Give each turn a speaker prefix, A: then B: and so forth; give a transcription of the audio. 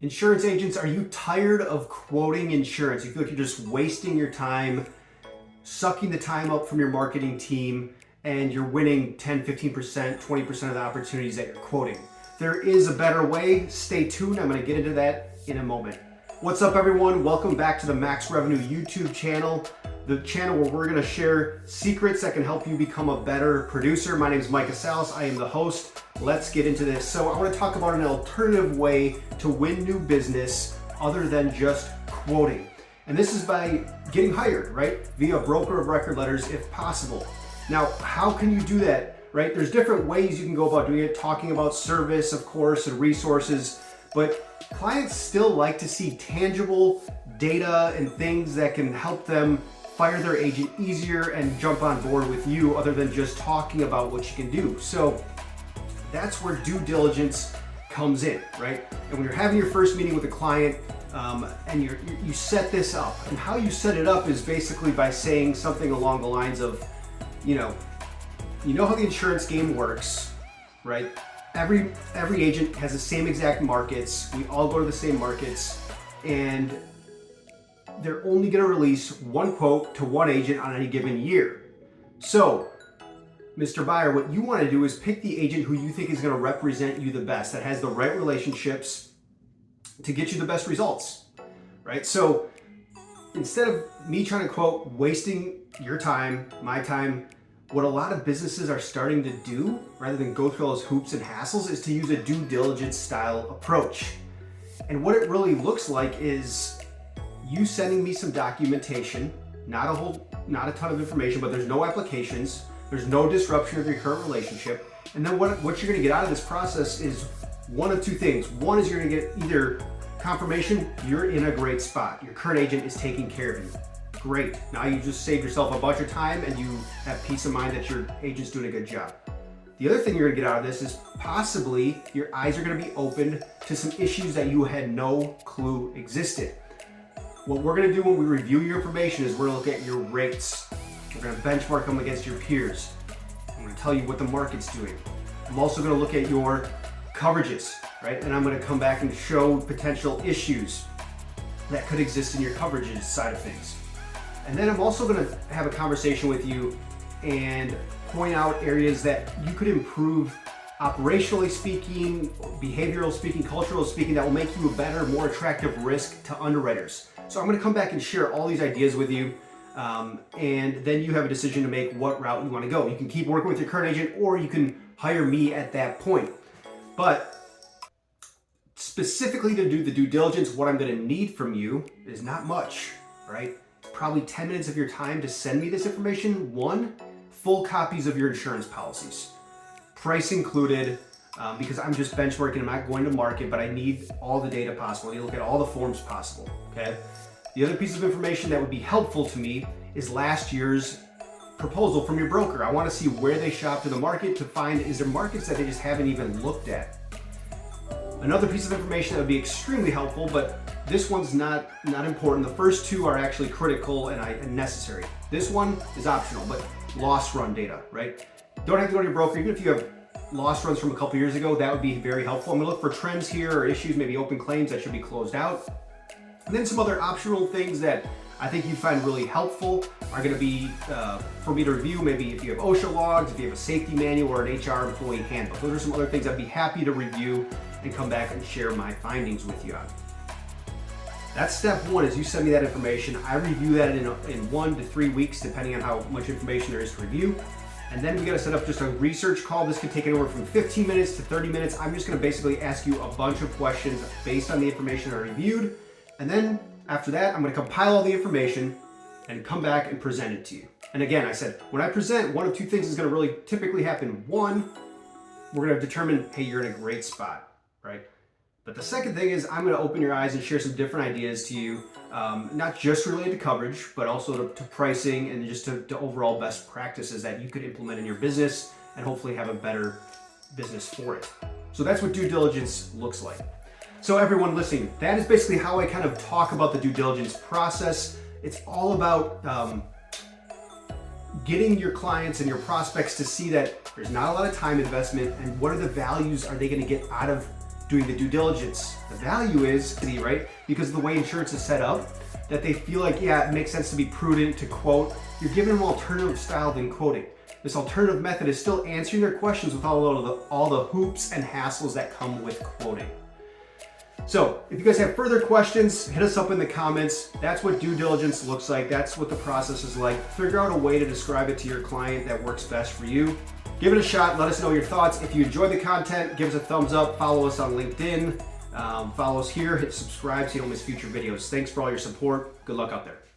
A: Insurance agents, are you tired of quoting insurance? You feel like you're just wasting your time, sucking the time up from your marketing team, and you're winning 10, 15%, 20% of the opportunities that you're quoting. There is a better way. Stay tuned. I'm going to get into that in a moment. What's up, everyone? Welcome back to the Max Revenue YouTube channel, the channel where we're going to share secrets that can help you become a better producer. My name is Mike Salas. I am the host. Let's get into this. So I want to talk about an alternative way to win new business other than just quoting. And this is by getting hired, right? Via broker of record letters if possible. Now, how can you do that, right? There's different ways you can go about doing it, talking about service, of course, and resources, but clients still like to see tangible data and things that can help them fire their agent easier and jump on board with you other than just talking about what you can do. So that's where due diligence comes in, right? And when you're having your first meeting with a client and you set this up, and how you set it up is basically by saying something along the lines of, you know how the insurance game works, right? Every agent has the same exact markets. We all go to the same markets, and they're only going to release one quote to one agent on any given year. So, Mr. Buyer, what you want to do is pick the agent who you think is going to represent you the best, that has the right relationships to get you the best results, right? So instead of me trying to quote, wasting your time, my time, what a lot of businesses are starting to do, rather than go through all those hoops and hassles, is to use a due diligence style approach. And what it really looks like is you sending me some documentation, not a ton of information, but there's no applications, there's no disruption of your current relationship. And then what you're gonna get out of this process is one of two things. One is you're gonna get either confirmation you're in a great spot, your current agent is taking care of you. Great, now you just saved yourself a bunch of time and you have peace of mind that your agent's doing a good job. The other thing you're gonna get out of this is possibly your eyes are gonna be opened to some issues that you had no clue existed. What we're gonna do when we review your information is we're gonna look at your rates. We're gonna benchmark them against your peers. I'm gonna tell you what the market's doing. I'm also gonna look at your coverages, right? And I'm gonna come back and show potential issues that could exist in your coverages side of things. And then I'm also gonna have a conversation with you and point out areas that you could improve operationally speaking, behavioral speaking, cultural speaking, that will make you a better, more attractive risk to underwriters. So I'm gonna come back and share all these ideas with you. And then you have a decision to make what route you want to go. You can keep working with your current agent, or you can hire me at that point. But specifically to do the due diligence, what I'm going to need from you is not much, right? Probably 10 minutes of your time to send me this information. One, full copies of your insurance policies, price included, because I'm just benchmarking. I'm not going to market, but I need all the data possible. I need to look at all the forms possible, okay? The other piece of information that would be helpful to me is last year's proposal from your broker. I want to see where they shopped in the market to find, is there markets that they just haven't even looked at. Another piece of information that would be extremely helpful, but this one's not important. The first two are actually critical and necessary. This one is optional, but loss run data, right? Don't have to go to your broker. Even if you have loss runs from a couple years ago, that would be very helpful. I'm gonna look for trends here or issues, maybe open claims that should be closed out. And then some other optional things that I think you'd find really helpful are going to be for me to review. Maybe if you have OSHA logs, if you have a safety manual, or an HR employee handbook. Those are some other things I'd be happy to review and come back and share my findings with you on. That's step one, is you send me that information. I review that in 1 to 3 weeks, depending on how much information there is to review. And then we got to set up just a research call. This could take anywhere from 15 minutes to 30 minutes. I'm just going to basically ask you a bunch of questions based on the information I reviewed. And then after that, I'm going to compile all the information and come back and present it to you. And again, I said, when I present, one of two things is going to really typically happen. One, we're going to determine, hey, you're in a great spot, right? But the second thing is I'm going to open your eyes and share some different ideas to you, not just related to coverage, but also to pricing and just to overall best practices that you could implement in your business and hopefully have a better business for it. So that's what due diligence looks like. So everyone listening, that is basically how I kind of talk about the due diligence process. It's all about getting your clients and your prospects to see that there's not a lot of time investment, and what are the values are they going to get out of doing the due diligence. The value is, right, because of the way insurance is set up, that they feel like, yeah, it makes sense to be prudent to quote. You're giving them an alternative style than quoting. This alternative method is still answering their questions without all the hoops and hassles that come with quoting. So if you guys have further questions, hit us up in the comments. That's what due diligence looks like. That's what the process is like. Figure out a way to describe it to your client that works best for you. Give it a shot. Let us know your thoughts. If you enjoyed the content, give us a thumbs up. Follow us on LinkedIn. Follow us here. Hit subscribe so you don't miss future videos. Thanks for all your support. Good luck out there.